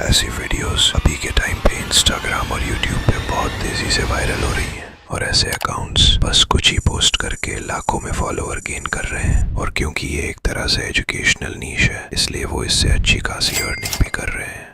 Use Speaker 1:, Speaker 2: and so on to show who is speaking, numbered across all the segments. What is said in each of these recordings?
Speaker 1: ऐसी वीडियोस अभी के टाइम पे इंस्टाग्राम और यूट्यूब पे बहुत तेजी से वायरल हो रही हैं और ऐसे अकाउंट्स बस कुछ ही पोस्ट करके लाखों में फॉलोअर गेन कर रहे हैं। और क्योंकि ये एक तरह से एजुकेशनल नीश है, इसलिए वो इससे अच्छी खासी अर्निंग भी कर रहे हैं।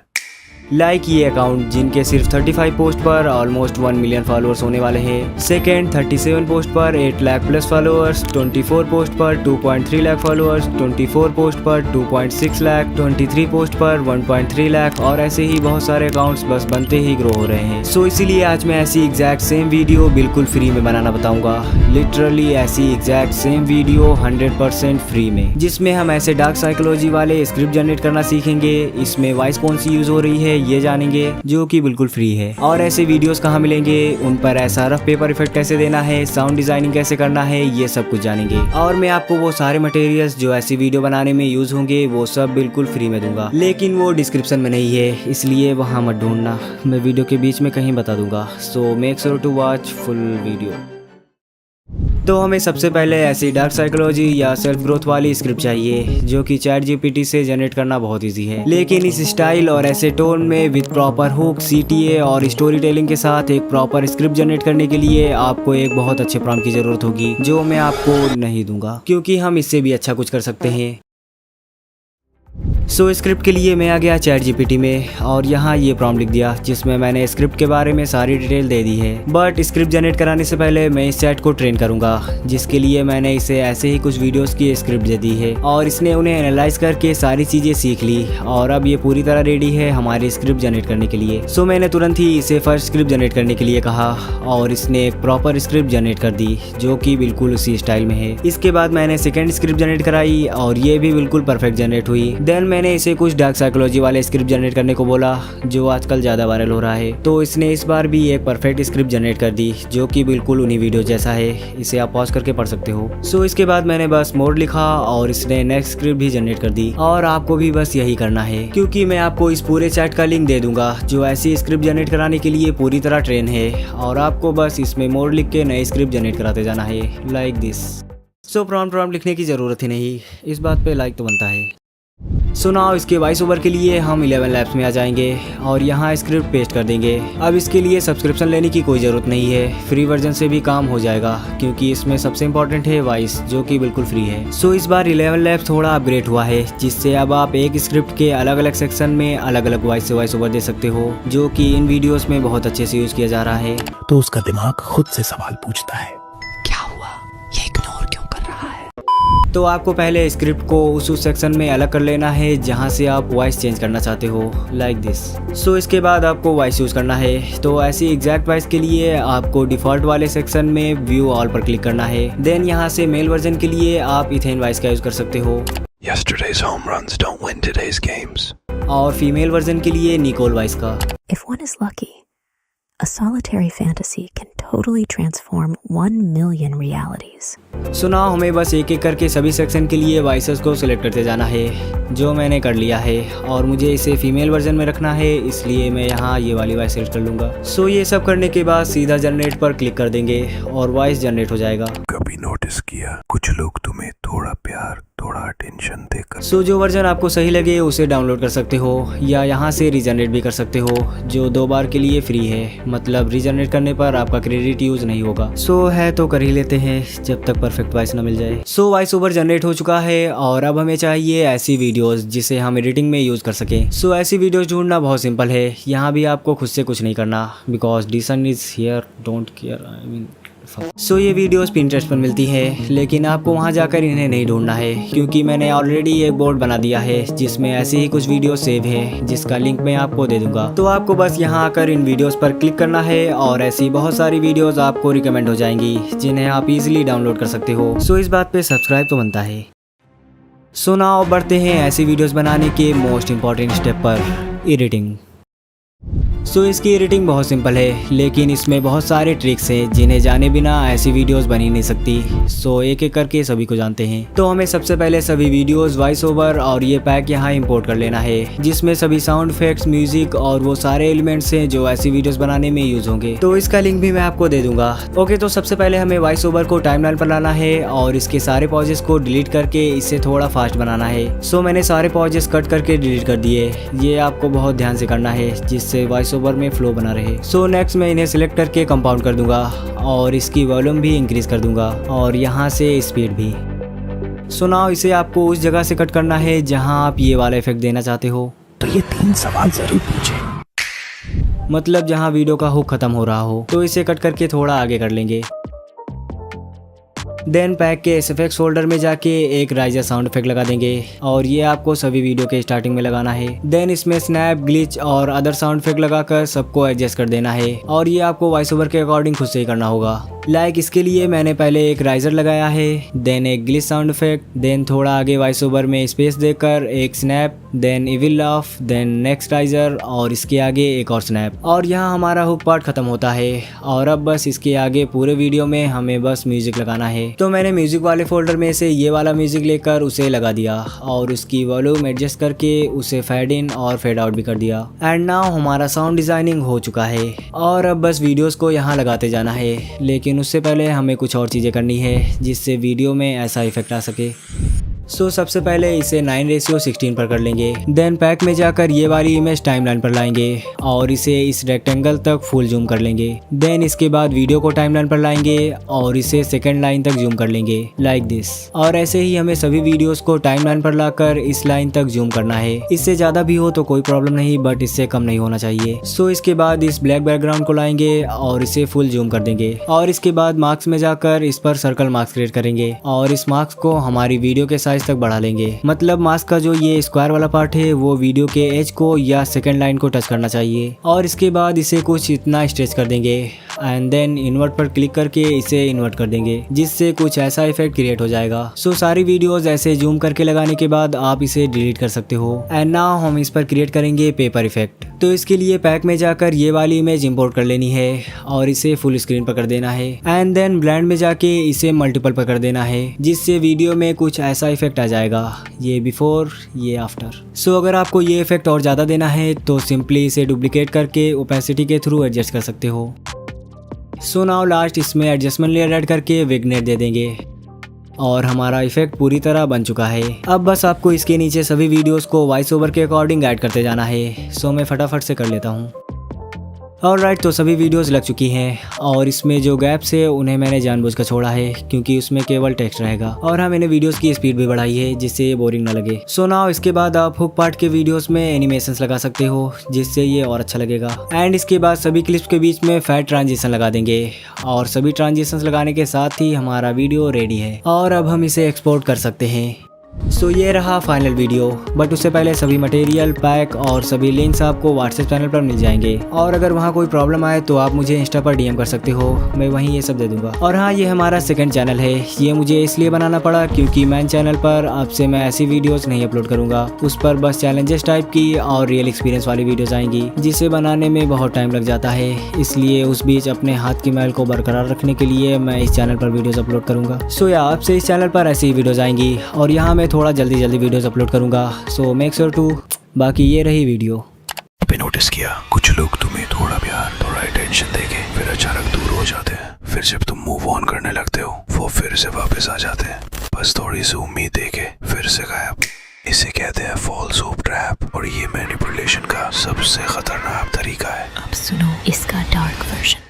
Speaker 2: लाइक ये अकाउंट जिनके सिर्फ 35 पोस्ट पर ऑलमोस्ट 1 मिलियन फॉलोअर्स होने वाले हैं। सेकेंड 37 पोस्ट पर 8 लाख प्लस फॉलोअर्स, 24 पोस्ट पर 2.3 लाख फॉलोअर्स, 24 पोस्ट पर 2.6 लाख, 23 पोस्ट पर 1.3 लाख और ऐसे ही बहुत सारे अकाउंट्स बस बनते ही ग्रो हो रहे हैं। सो इसीलिए आज मैं ऐसी एग्जैक्ट सेम वीडियो बिल्कुल फ्री में बनाना बताऊंगा। लिटरली ऐसी एग्जैक्ट सेम वीडियो 100% फ्री में, जिसमें हम ऐसे डार्क साइकोलॉजी वाले स्क्रिप्ट जनरेट करना सीखेंगे। इसमें वॉइस कौन सी यूज हो रही है ये जानेंगे, जो कि बिल्कुल फ्री है। और ऐसे वीडियोस कहाँ मिलेंगे, उन पर ऐसा रफ पेपर इफेक्ट कैसे देना है, साउंड डिजाइनिंग कैसे करना है, ये सब कुछ जानेंगे। और मैं आपको वो सारे मटेरियल्स जो ऐसी वीडियो बनाने में यूज होंगे वो सब बिल्कुल फ्री में दूंगा, लेकिन वो डिस्क्रिप्शन में नहीं है, इसलिए वहाँ मत ढूंढना, मैं वीडियो के बीच में कहीं बता दूंगा। So make sure to watch full video. तो हमें सबसे पहले ऐसी डार्क साइकोलॉजी या सेल्फ ग्रोथ वाली स्क्रिप्ट चाहिए, जो कि चैट जीपीटी से जनरेट करना बहुत इजी है, लेकिन इस स्टाइल और ऐसे टोन में विद प्रॉपर हुक, सीटीए और स्टोरी टेलिंग के साथ एक प्रॉपर स्क्रिप्ट जनरेट करने के लिए आपको एक बहुत अच्छे प्रॉम्प्ट की जरूरत होगी, जो मैं आपको नहीं दूंगा, क्योंकि हम इससे भी अच्छा कुछ कर सकते हैं। सो स्क्रिप्ट के लिए मैं आ गया चैट जीपीटी में और यहाँ ये प्रॉम्प्ट लिख दिया, जिसमें मैंने स्क्रिप्ट के बारे में सारी डिटेल दे दी है। बट स्क्रिप्ट जनरेट कराने से पहले मैं इस चैट को ट्रेन करूंगा, जिसके लिए मैंने इसे ऐसे ही कुछ वीडियोस की स्क्रिप्ट दे दी है और इसने उन्हें एनालाइज करके सारी चीजें सीख ली और अब ये पूरी तरह रेडी है हमारी स्क्रिप्ट जनरेट करने के लिए। सो मैंने तुरंत ही इसे फर्स्ट स्क्रिप्ट जनरेट करने के लिए कहा और इसने एक प्रॉपर स्क्रिप्ट जनरेट कर दी, जो कि बिल्कुल उसी स्टाइल में है। इसके बाद मैंने सेकेंड स्क्रिप्ट जनरेट कराई और ये भी बिल्कुल परफेक्ट जनरेट हुई। देन मैंने इसे कुछ डार्क साइकोलॉजी वाले स्क्रिप्ट जनरेट करने को बोला, जो आजकल ज्यादा वायरल हो रहा है, तो इसने इस बार भी एक परफेक्ट स्क्रिप्ट जनरेट कर दी, जो कि बिल्कुल उन्हीं वीडियो जैसा है। इसे आप पॉज करके पढ़ सकते हो। सो इसके बाद मैंने बस मोड लिखा और इसने नेक्स्ट स्क्रिप्ट भी जनरेट कर दी और आपको भी बस यही करना है, क्योंकि मैं आपको इस पूरे चैट का लिंक दे दूंगा जो ऐसी स्क्रिप्ट जनरेट कराने के लिए पूरी तरह ट्रेन है और आपको बस इसमें मोड लिख के नए स्क्रिप्ट जनरेट कराते जाना है, लाइक दिस। सो प्रॉम्प्ट लिखने की जरूरत ही नहीं, इस बात पे लाइक तो बनता है। सो नाउ इसके वॉइस ओवर के लिए हम 11 लैब्स में आ जाएंगे और यहाँ स्क्रिप्ट पेस्ट कर देंगे। अब इसके लिए सब्सक्रिप्शन लेने की कोई ज़रूरत नहीं है, फ्री वर्जन से भी काम हो जाएगा, क्योंकि इसमें सबसे इम्पोर्टेंट है वॉइस, जो कि बिल्कुल फ्री है। सो इस बार 11 लैब्स थोड़ा अपग्रेड हुआ है, जिससे अब आप एक स्क्रिप्ट के अलग अलग सेक्शन में अलग अलग वॉइस से वॉइस ओवर दे सकते हो, जो कि इन वीडियोस में बहुत अच्छे से यूज किया जा रहा है।
Speaker 3: तो उसका दिमाग खुद से सवाल पूछता है,
Speaker 4: क्या हुआ, ये इग्नोर क्यों कर रहा है?
Speaker 2: तो आपको पहले स्क्रिप्ट को उस सेक्शन में अलग कर लेना है जहां से आप वॉइस चेंज करना चाहते हो, लाइक दिस। सो इसके बाद आपको वॉइस यूज करना है। तो ऐसी एग्जैक्ट वॉइस के लिए आपको डिफॉल्ट वाले सेक्शन में व्यू ऑल पर क्लिक करना है। देन यहां से मेल वर्जन के लिए आप इथेन वॉइस का यूज कर सकते हो।
Speaker 1: Yesterday's home runs don't win today's games.
Speaker 2: और फीमेल वर्जन के लिए निकोल वॉइस का।
Speaker 4: If one is lucky, a solitary fantasy can totally transform 1 million realities.
Speaker 2: सुना हमें बस एक एक करके सभी सेक्शन के लिए वॉइसेस को सिलेक्ट करते जाना है, जो मैंने कर लिया है और मुझे इसे फीमेल वर्जन में रखना है, इसलिए मैं यहाँ ये वाली वॉइस सेलेक्ट कर लूँगा। सो ये सब करने के बाद सीधा जनरेट पर क्लिक कर देंगे और वॉइस जनरेट हो जाएगा।
Speaker 1: कभी नोटिस किया कुछ लोग तुम्हें थोड़ा प्यार थोड़ा अटेंशन देकर।
Speaker 2: सो जो वर्जन आपको सही लगे उसे डाउनलोड कर सकते हो या यहाँ से रीजनरेट भी कर सकते हो, जो 2 बार के लिए फ्री है, मतलब रीजनरेट करने पर आपका क्रेडिट यूज नहीं होगा। सो है तो कर ही लेते हैं जब तक परफेक्ट वॉइस न मिल जाए। सो वॉइस ओवर जनरेट हो चुका है और अब हमें चाहिए ऐसी वीडियोस जिसे हम एडिटिंग में यूज कर सकें। सो ऐसी वीडियोस ढूंढना बहुत सिंपल है, यहाँ भी आपको खुद से कुछ नहीं करना, because this one is here, don't care, I mean. So ये वीडियोस पिंटरेस्ट पर मिलती है, लेकिन आपको वहाँ जाकर इन्हें नहीं ढूंढना है, क्योंकि मैंने ऑलरेडी एक बोर्ड बना दिया है जिसमें ऐसे ही कुछ वीडियो सेव है, जिसका लिंक मैं आपको दे दूंगा। तो आपको बस यहाँ आकर इन वीडियोस पर क्लिक करना है और ऐसी बहुत सारी वीडियोस आपको रिकमेंड हो जाएंगी, जिन्हें आप इजीली डाउनलोड कर सकते हो। सो इस बात पे सब्सक्राइब तो बनता है। सो नाउ बढ़ते हैं ऐसी वीडियोस बनाने के मोस्ट इम्पॉर्टेंट स्टेप पर, एडिटिंग। सो इसकी एडिटिंग बहुत सिंपल है, लेकिन इसमें बहुत सारे ट्रिक्स हैं जिन्हें जाने बिना ऐसी वीडियोस बनी नहीं सकती। सो एक एक करके सभी को जानते हैं। तो हमें सबसे पहले सभी वीडियोस वॉइस ओवर और ये पैक यहाँ इंपोर्ट कर लेना है, जिसमें सभी साउंड इफेक्ट्स, म्यूजिक और वो सारे एलिमेंट्स हैं जो ऐसी वीडियोस बनाने में यूज होंगे। तो इसका लिंक भी मैं आपको दे दूंगा। ओके, तो सबसे पहले हमें वॉइस ओवर को टाइमलाइन पर लाना है और इसके सारे पॉजेस को डिलीट करके इसे थोड़ा फास्ट बनाना है। सो मैंने सारे पॉजेस कट करके डिलीट कर दिए। ये आपको बहुत ध्यान से करना है जिससे वॉइस ओवर में फ्लो बना रहे। सो नेक्स्ट मैं इन्हें सिलेक्ट करके कंपाउंड कर दूंगा और इसकी वॉल्यूम भी इंक्रीज कर दूंगा और यहाँ से स्पीड भी। सो नाउ इसे आपको उस जगह से कट करना है जहाँ आप ये वाला इफेक्ट देना चाहते हो।
Speaker 3: तो ये 3 सवाल जरूर पूछे।
Speaker 2: मतलब जहाँ वीडियो का हुक खत्म हो रहा हो। तो इसे कट करके थोड़ा आगे कर लेंगे। देन पैक के SFX फोल्डर में जाके एक राइजर साउंड इफेक्ट लगा देंगे और ये आपको सभी वीडियो के स्टार्टिंग में लगाना है। देन इसमें स्नैप, ग्लिच और अदर साउंड इफेक्ट लगाकर सबको एडजस्ट कर देना है और ये आपको वॉइस ओवर के अकॉर्डिंग खुद से ही करना होगा। लाइक इसके लिए मैंने पहले एक राइजर लगाया है, देन एक ग्लिच साउंड इफेक्ट, देन थोड़ा आगे वॉइस ओवर में स्पेस देकर एक snap, then evil laugh, then next riser और इसके आगे एक और स्नैप। और यहाँ हमारा हुक पार्ट खत्म होता है और अब बस इसके आगे पूरे वीडियो में हमें बस म्यूजिक लगाना है। तो मैंने म्यूजिक वाले फोल्डर में से ये वाला म्यूजिक लेकर उसे लगा दिया और उसकी वॉल्यूम एडजस्ट करके उसे फेड इन और फेड आउट भी कर दिया। एंड नाउ हमारा साउंड डिजाइनिंग हो चुका है और अब बस वीडियोस को यहाँ लगाते जाना है। लेकिन उससे पहले हमें कुछ और चीज़ें करनी है जिससे वीडियो में ऐसा इफेक्ट आ सके। सो सबसे पहले इसे 9:16 पर कर लेंगे। देन पैक में जाकर ये वाली इमेज टाइमलाइन पर लाएंगे और इसे इस रेक्टेंगल तक फुल जूम कर लेंगे। देन इसके बाद वीडियो को टाइमलाइन पर लाएंगे और इसे सेकंड लाइन तक जूम कर लेंगे लाइक दिस। और ऐसे ही हमें सभी वीडियोस को टाइमलाइन पर लाकर इस लाइन तक जूम करना है। इससे ज़्यादा भी हो तो कोई प्रॉब्लम नहीं, बट इससे कम नहीं होना चाहिए। सो इसके बाद इस ब्लैक बैकग्राउंड को लाएंगे और इसे फुल जूम कर देंगे और इसके बाद मार्क्स में जाकर इस पर सर्कल मार्क्स क्रिएट करेंगे और इस मार्क्स को हमारी वीडियो के साइज तक बढ़ा लेंगे। मतलब मास्क का जो ये स्क्वायर वाला पार्ट है वो वीडियो के एज को या सेकंड लाइन को टच करना चाहिए और इसके बाद इसे कुछ इतना स्ट्रेच कर देंगे एंड देन इन्वर्ट पर क्लिक करके इसे इन्वर्ट कर देंगे जिससे कुछ ऐसा इफेक्ट क्रिएट हो जाएगा। सो सारी वीडियोस ऐसे जूम करके लगाने के बाद आप इसे डिलीट कर सकते हो। एंड नाउ हम इस पर क्रिएट करेंगे पेपर इफेक्ट। तो इसके लिए पैक में जाकर ये वाली इमेज इंपोर्ट कर लेनी है और इसे फुल स्क्रीन पर कर देना है एंड देन ब्लेंड में जाके इसे मल्टीपल पर कर देना है जिससे वीडियो में कुछ ऐसा इफेक्ट आ जाएगा, ये बिफोर ये आफ्टर। सो अगर आपको ये इफेक्ट और ज़्यादा देना है तो सिंपली इसे डुप्लीकेट करके ओपेसिटी के थ्रू एडजस्ट कर सकते हो। सो नाउ लास्ट इसमें एडजस्टमेंट लेयर ऐड करके विग्नेट दे देंगे और हमारा इफेक्ट पूरी तरह बन चुका है। अब बस आपको इसके नीचे सभी वीडियोस को वॉइस ओवर के अकॉर्डिंग ऐड करते जाना है। सो मैं फटाफट से कर लेता हूँ। ऑलराइट, तो सभी वीडियोस लग चुकी हैं और इसमें जो गैप्स है उन्हें मैंने जानबूझकर छोड़ा है क्योंकि उसमें केवल टेक्स्ट रहेगा। और हाँ, मैंने वीडियोस की स्पीड भी बढ़ाई है जिससे ये बोरिंग ना लगे। सो नाउ इसके बाद आप हुक पार्ट के वीडियोस में एनिमेशंस लगा सकते हो जिससे ये और अच्छा लगेगा। एंड इसके बाद सभी क्लिप्स के बीच में फैट ट्रांजिशन लगा देंगे और सभी ट्रांजिशंस लगाने के साथ ही हमारा वीडियो रेडी है और अब हम इसे एक्सपोर्ट कर सकते हैं। सो ये रहा फाइनल वीडियो, बट उससे पहले सभी मटेरियल, पैक और सभी लिंक्स आपको व्हाट्सएप चैनल पर मिल जाएंगे और अगर वहाँ कोई प्रॉब्लम आए तो आप मुझे इंस्टा पर DM कर सकते हो, मैं वहीं ये सब दे दूंगा। और हाँ, ये हमारा सेकंड चैनल है। ये मुझे इसलिए बनाना पड़ा क्योंकि मेन चैनल पर अब से मैं ऐसी वीडियोस नहीं अपलोड करूँगा। उस पर बस चैलेंजेस टाइप की और रियल एक्सपीरियंस वाली वीडियोस आएंगी जिसे बनाने में बहुत टाइम लग जाता है। इसलिए उस बीच अपने हाथ की मैल को बरकरार रखने के लिए मैं इस चैनल पर वीडियोस अपलोड करूँगा। सो या आपसे इस चैनल पर ऐसी ही वीडियोस आएंगी और यहाँ मैं थोड़ा जल्दी वीडियोस अपलोड करूंगा। So make sure to. बाकी ये रही वीडियो।
Speaker 1: पे नोटिस किया कुछ लोग तुम्हें थोड़ा प्यार, थोड़ा अटेंशन देके फिर अचानक दूर हो जाते हैं। फिर जब तुम मूव ऑन करने लगते हो वो फिर से वापस आ जाते हैं, बस थोड़ी सी उम्मीद देके फिर से गायब। इसे कहते हैं फॉल्स होप ट्रैप और ये मैनिपुलेशन का सबसे खतरनाक तरीका है।
Speaker 4: अब सुनो इसका डार्क वर्जन।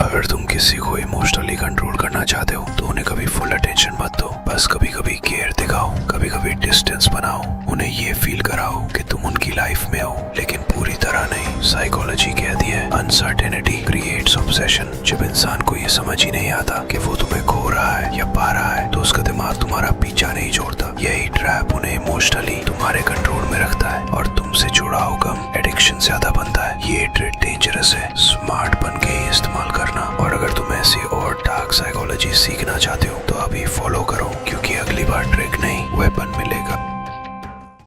Speaker 1: अगर तुम किसी को इमोशनली कंट्रोल करना चाहते हो तो उन्हें कभी फुल अटेंशन मत दो, बस कभी कभी केयर दिखाओ, कभी कभी डिस्टेंस बनाओ, उन्हें ये फील कराओ कि तुम उनकी लाइफ में हो लेकिन पूरी तरह नहीं। साइकोलॉजी कहती है अनसर्टेनिटी क्रिएट्स ऑब्सेशन। जब इंसान को ये समझ ही नहीं आता कि वो तुम्हें खो रहा है या पा रहा है तो उसका दिमाग तुम्हारा पीछा नहीं छोड़ता। यही ट्रैप उन्हें इमोशनली तुम्हारे कंट्रोल में रखता है और तुमसे जुड़ा हुआ गम एडिक्शन ज्यादा बनता है। ये ट्रेड डेंजरस है, स्मार्ट बन के ही इस्तेमाल करना। और अगर तुम ऐसी और डार्क साइकोलॉजी सीखना चाहते हो तो अभी फॉलो करो क्योंकि अगली बार ट्रिक नहीं वेपन